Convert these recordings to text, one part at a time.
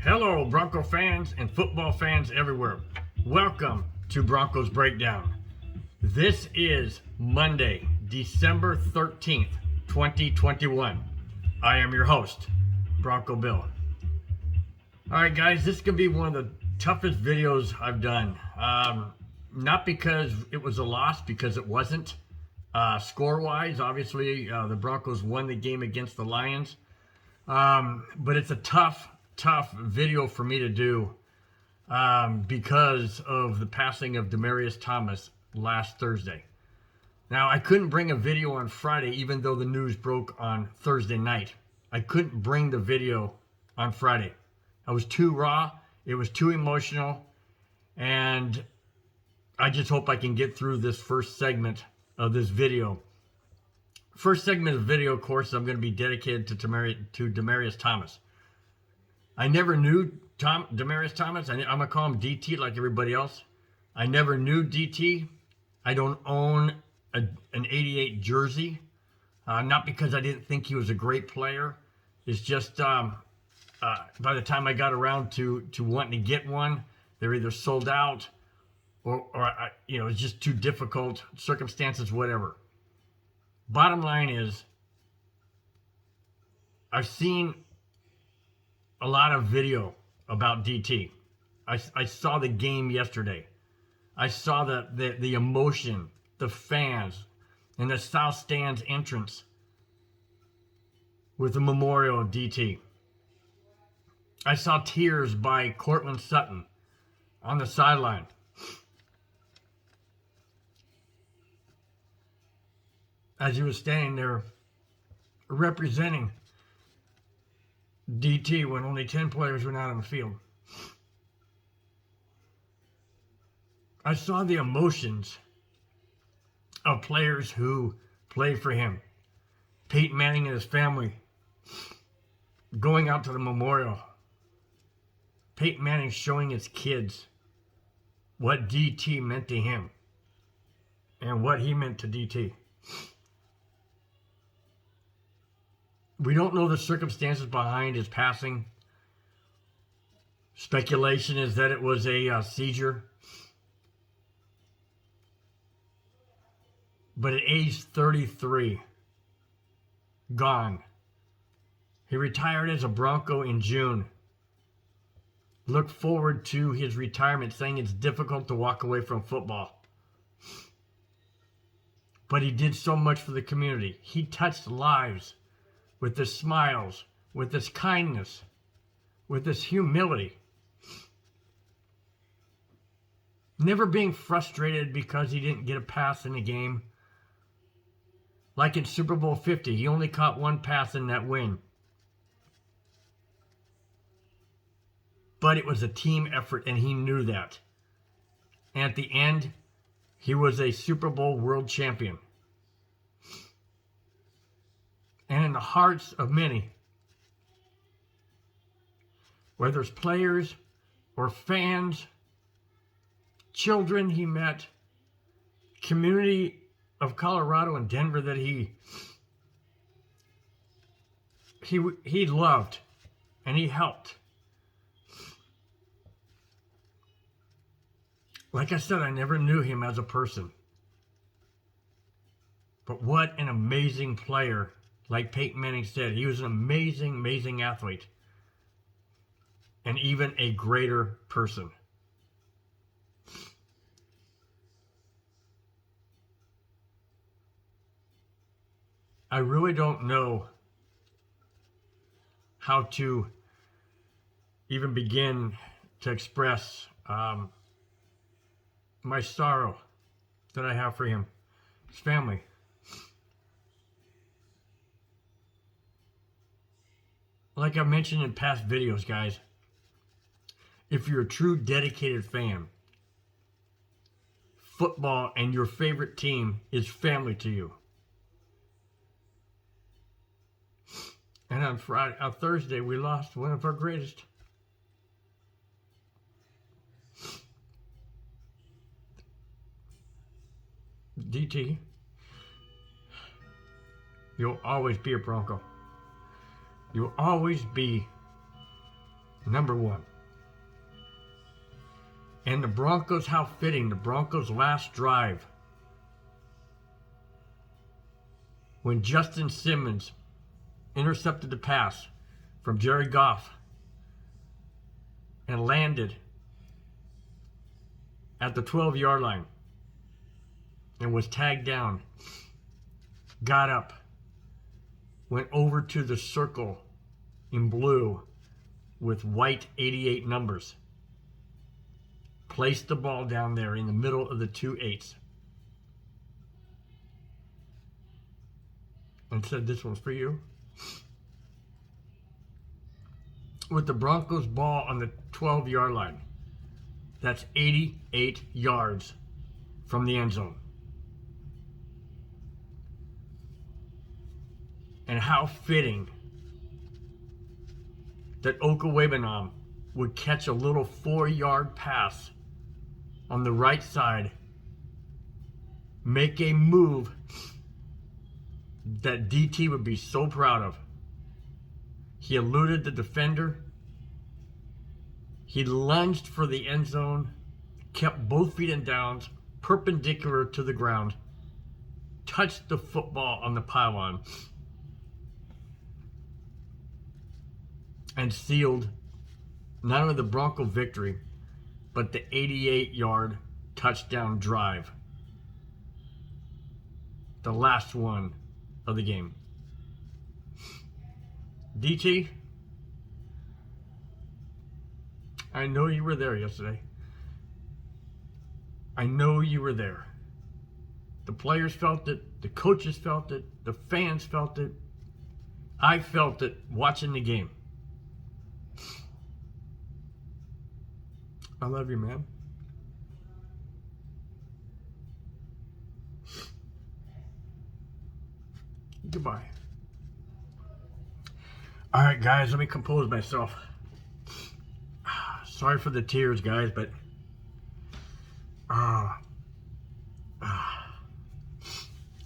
Hello, Bronco fans and football fans everywhere. Welcome to Broncos Breakdown. This is Monday, December 13th, 2021. I am your host, Bronco Bill. All right, guys, this could be one of the toughest videos I've done. Not because it was a loss, because it wasn't. Score-wise, obviously, the Broncos won the game against the Lions. But it's a tough video for me to do because of the passing of Demaryius Thomas last Thursday. Now, I couldn't bring a video on Friday, even though the news broke on Thursday night. I couldn't bring the video on Friday. I was too raw. It was too emotional. And I just hope I can get through this first segment of this video. First segment of the video, of course, I'm going to be dedicated to Demaryius Thomas. I never knew Demaryius Thomas. I'm going to call him DT like everybody else. I never knew DT. I don't own an 88 jersey. Not because I didn't think he was a great player. It's just by the time I got around to wanting to get one, they're either sold out or it's just too difficult, circumstances, whatever. Bottom line is, I've seen a lot of video about DT. I saw the game yesterday. I saw the emotion, the fans, and the South Stands entrance with the memorial of DT. I saw tears by Cortland Sutton on the sideline. As he was standing there representing DT when only 10 players went out on the field. I saw the emotions of players who played for him. Peyton Manning and his family going out to the memorial. Peyton Manning showing his kids what DT meant to him and what he meant to DT. We don't know the circumstances behind his passing. Speculation is that it was a seizure. But at age 33, gone. He retired as a Bronco in June. Look forward to his retirement, saying it's difficult to walk away from football. But he did so much for the community. He touched lives with his smiles, with his kindness, with his humility. Never being frustrated because he didn't get a pass in the game. Like in Super Bowl 50, he only caught one pass in that win. But it was a team effort, and he knew that. And at the end, he was a Super Bowl world champion. And in the hearts of many, whether it's players or fans, children he met, community of Colorado and Denver that he loved and he helped. Like I said, I never knew him as a person. But what an amazing player. Like Peyton Manning said, he was an amazing athlete. And even a greater person. I really don't know how to even begin to express my sorrow that I have for him, his family. Like I mentioned in past videos, guys, if you're a true dedicated fan, football and your favorite team is family to you. And on Thursday, we lost one of our greatest. DT, you'll always be a Bronco. You'll always be Number one. And the Broncos, how fitting, the Broncos' last drive, when Justin Simmons intercepted the pass from Jared Goff and landed at the 12-yard line and was tagged down, got up, went over to the circle in blue with white 88 numbers, placed the ball down there in the middle of the 2-8s, and said, "This one's for you." With the Broncos ball on the 12-yard line, that's 88 yards from the end zone. And how fitting that Okawebanam would catch a little 4-yard pass on the right side, make a move that DT would be so proud of. He eluded the defender. He lunged for the end zone, kept both feet in downs, perpendicular to the ground, touched the football on the pylon, and sealed not only the Bronco victory, but the 88-yard touchdown drive. The last one of the game. DT, I know you were there yesterday. I know you were there. The players felt it. The coaches felt it. The fans felt it. I felt it watching the game. I love you, man. Goodbye. All right, guys, let me compose myself. Sorry for the tears, guys, but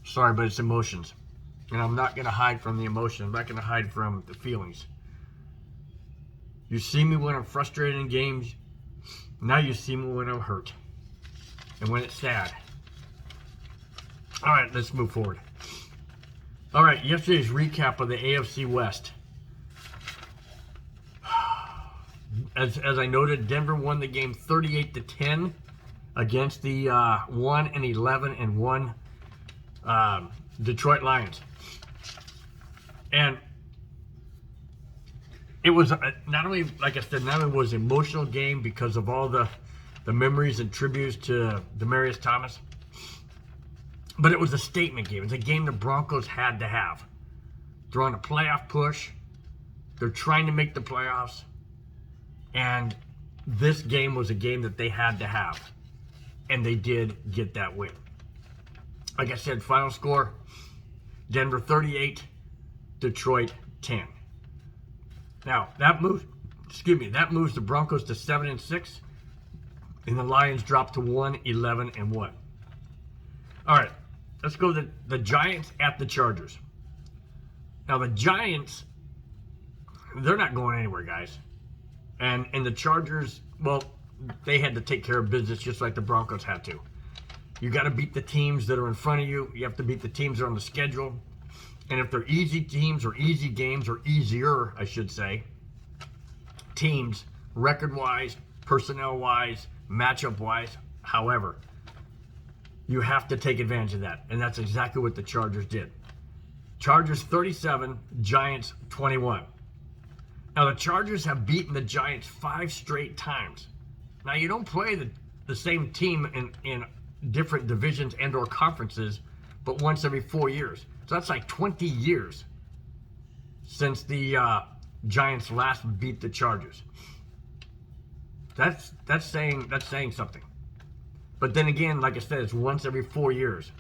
sorry, but it's emotions. And I'm not going to hide from the emotion. I'm not going to hide from the feelings. You see me when I'm frustrated in games. Now you see me when I'm hurt. And when it's sad. All right, let's move forward. All right, yesterday's recap of the AFC West. As I noted, Denver won the game 38-10 against the 1-11-1 Detroit Lions. And it was not only, like I said, not only was an emotional game because of all the memories and tributes to Demaryius Thomas, but it was a statement game. It's a game the Broncos had to have. They're on a playoff push. They're trying to make the playoffs. And this game was a game that they had to have. And they did get that win. Like I said, final score, Denver 38, Detroit 10. Now, that moves the Broncos to 7-6, and the Lions drop to 1-11-1. All right, let's go to the Giants at the Chargers. Now, the Giants, they're not going anywhere, guys. And the Chargers, well, they had to take care of business just like the Broncos had to. You got to beat the teams that are in front of you. You have to beat the teams that are on the schedule. And if they're easy teams or easy games, or easier, I should say, teams, record-wise, personnel-wise, matchup-wise, however, you have to take advantage of that. And that's exactly what the Chargers did. Chargers 37, Giants 21. Now, the Chargers have beaten the Giants 5 straight times. Now, you don't play the same team in different divisions and or conferences, but once every 4 years. So that's like 20 years since the Giants last beat the Chargers. That's saying something. But then again, like I said, it's once every 4 years.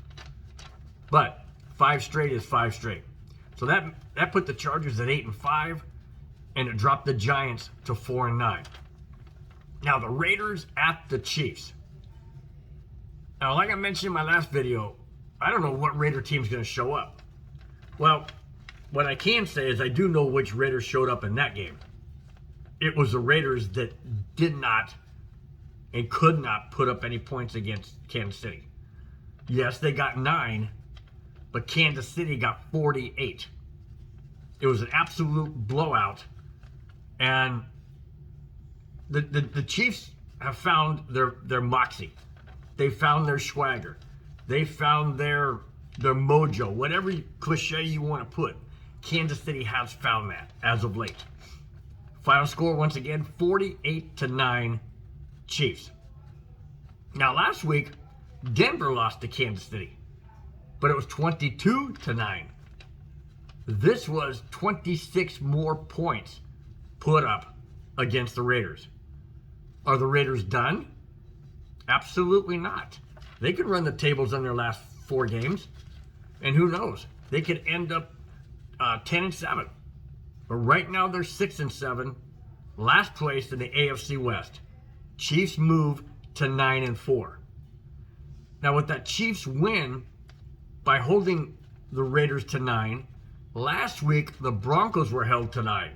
But 5 straight is 5 straight. So that put the Chargers at 8-5, and it dropped the Giants to 4-9. Now the Raiders at the Chiefs. Now, like I mentioned in my last video, I don't know what Raider team's going to show up. Well, what I can say is I do know which Raiders showed up in that game. it was the Raiders that did not and could not put up any points against Kansas City. Yes, they got 9, but Kansas City got 48. It was an absolute blowout. And the Chiefs have found their moxie. They found their swagger. They found their mojo. Whatever cliche you want to put, Kansas City has found that as of late. Final score, once again, 48-9 Chiefs. Now, last week, Denver lost to Kansas City, but it was 22-9. This was 26 more points put up against the Raiders. Are the Raiders done? Absolutely not. They could run the tables on their last 4 games, and who knows? They could end up 10-7. But right now they're 6-7, last place in the AFC West. Chiefs move to 9-4. Now with that Chiefs win, by holding the Raiders to 9, last week the Broncos were held to 9.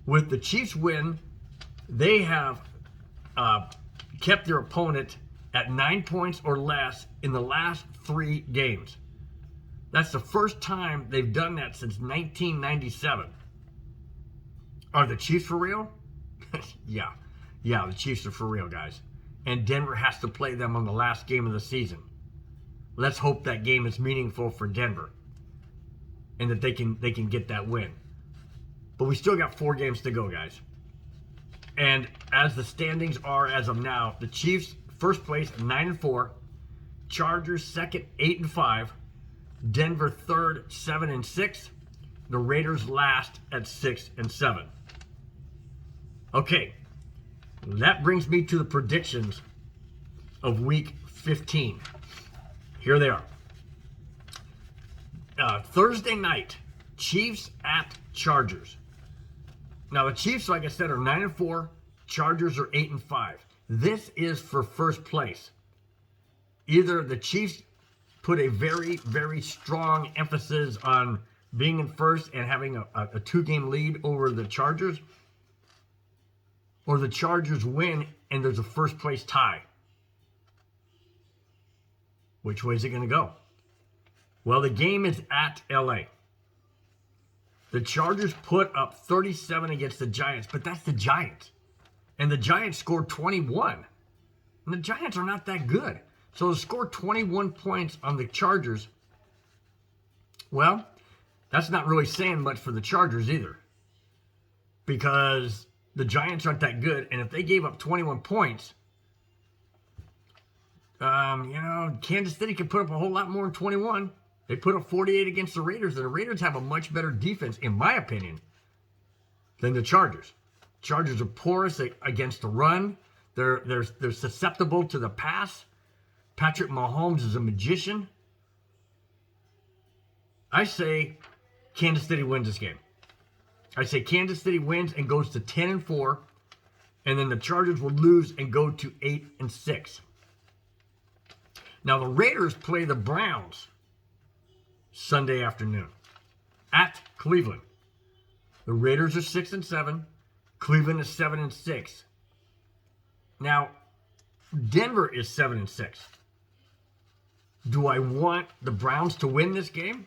With the Chiefs win, they have kept their opponent at 9 points or less in the last 3 games. That's the first time they've done that since 1997. Are the Chiefs for real? Yeah, the Chiefs are for real, guys. And Denver has to play them on the last game of the season. Let's hope that game is meaningful for Denver and that they can get that win. But we still got 4 games to go, guys. And as the standings are as of now, the Chiefs first place 9-4, Chargers second 8-5, Denver third 7-6, the Raiders last at 6-7. Okay, that brings me to the predictions of Week 15. Here they are. Thursday night, Chiefs at Chargers. Now the Chiefs, like I said, are 9-4. Chargers are 8-5. This is for first place. Either the Chiefs put a very, very strong emphasis on being in first and having a 2-game lead over the Chargers, or the Chargers win and there's a first place tie. Which way is it going to go? Well, the game is at LA. The Chargers put up 37 against the Giants, but that's the Giants. And the Giants scored 21. And the Giants are not that good. So to score 21 points on the Chargers, well, that's not really saying much for the Chargers either. Because the Giants aren't that good. And if they gave up 21 points, Kansas City could put up a whole lot more than 21. They put up 48 against the Raiders, and the Raiders have a much better defense, in my opinion, than the Chargers. Chargers are porous against the run. They're susceptible to the pass. Patrick Mahomes is a magician. I say Kansas City wins this game. I say Kansas City wins and goes to 10-4, and then the Chargers will lose and go to 8-6. Now the Raiders play the Browns Sunday afternoon at Cleveland. The Raiders are 6-7. Cleveland is 7-6. Now, Denver is 7-6. Do I want the Browns to win this game?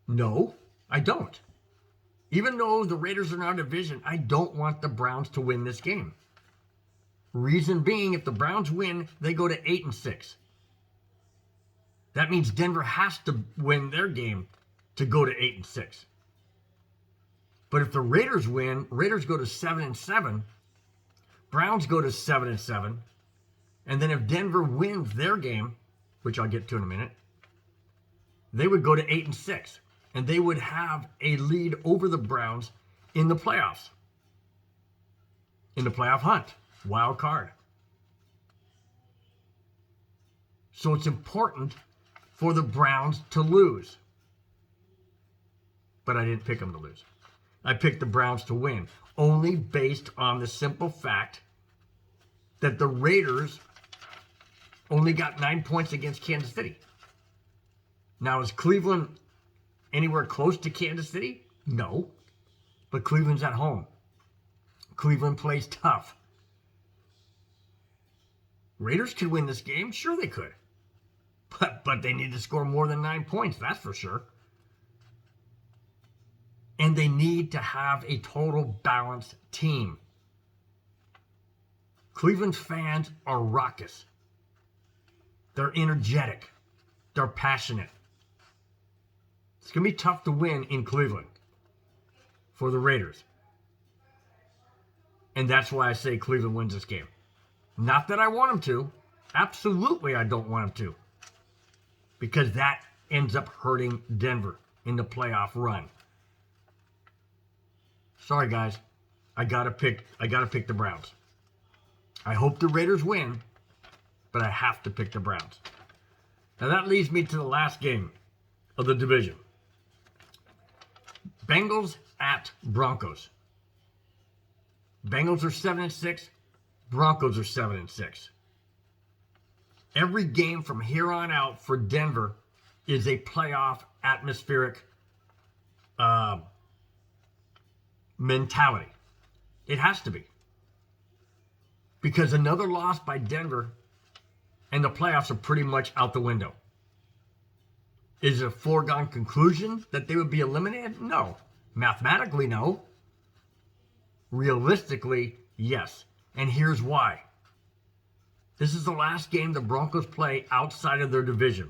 No, I don't. Even though the Raiders are in our division, I don't want the Browns to win this game. Reason being, if the Browns win, they go to 8-6. That means Denver has to win their game to go to 8-6. But if the Raiders win, Raiders go to 7-7. Browns go to 7-7. And then if Denver wins their game, which I'll get to in a minute, they would go to 8-6. And they would have a lead over the Browns in the playoffs. In the playoff hunt. Wild card. So it's important for the Browns to lose. But I didn't pick them to lose. I picked the Browns to win, only based on the simple fact that the Raiders only got 9 points against Kansas City. Now, is Cleveland anywhere close to Kansas City? No. But Cleveland's at home. Cleveland plays tough. Raiders could win this game. Sure they could. But they need to score more than 9 points, that's for sure. And they need to have a total balanced team. Cleveland fans are raucous. They're energetic. They're passionate. It's going to be tough to win in Cleveland for the Raiders. And that's why I say Cleveland wins this game. Not that I want them to. Absolutely I don't want them to. Because that ends up hurting Denver in the playoff run. Sorry guys. I gotta pick the Browns. I hope the Raiders win, but I have to pick the Browns. Now that leads me to the last game of the division. Bengals at Broncos. Bengals are 7-6. Broncos are 7-6. Every game from here on out for Denver is a playoff atmospheric mentality. It has to be. Because another loss by Denver and the playoffs are pretty much out the window. Is it a foregone conclusion that they would be eliminated? No. Mathematically, no. Realistically, yes. And here's why. This is the last game the Broncos play outside of their division.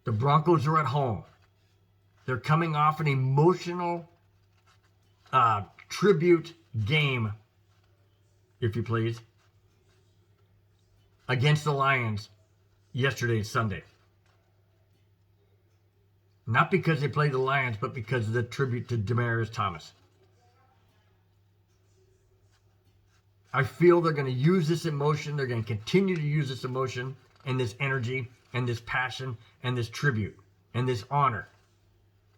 The Broncos are at home. They're coming off an emotional tribute game, if you please, against the Lions yesterday, Sunday. Not because they played the Lions, but because of the tribute to Demaryius Thomas. I feel they're going to use this emotion. They're going to continue to use this emotion and this energy and this passion and this tribute and this honor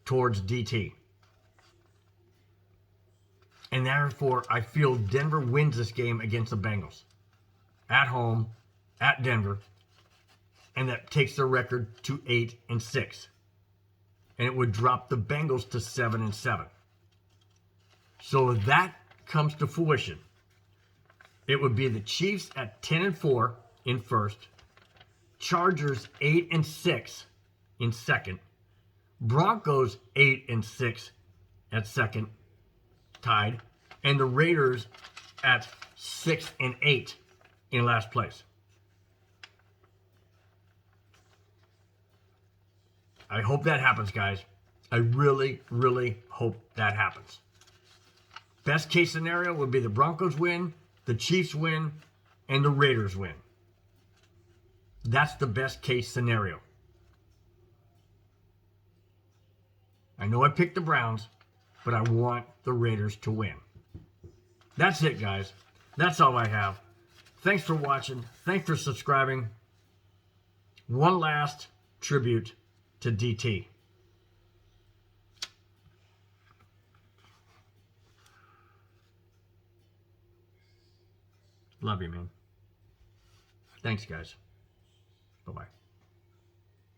towards DT. And therefore, I feel Denver wins this game against the Bengals. At home, at Denver. And that takes their record to 8-6. And it would drop the Bengals to 7-7. So if that comes to fruition, it would be the Chiefs at 10-4 in first, Chargers 8-6 in second, Broncos 8-6 at second, tied, and the Raiders at 6-8 in last place. I hope that happens, guys. I really, really hope that happens. Best case scenario would be the Broncos win, the Chiefs win, and the Raiders win. That's the best case scenario. I know I picked the Browns, but I want the Raiders to win. That's it, guys. That's all I have. Thanks for watching. Thanks for subscribing. One last tribute to DT. Love you, man. Thanks, guys. Bye-bye.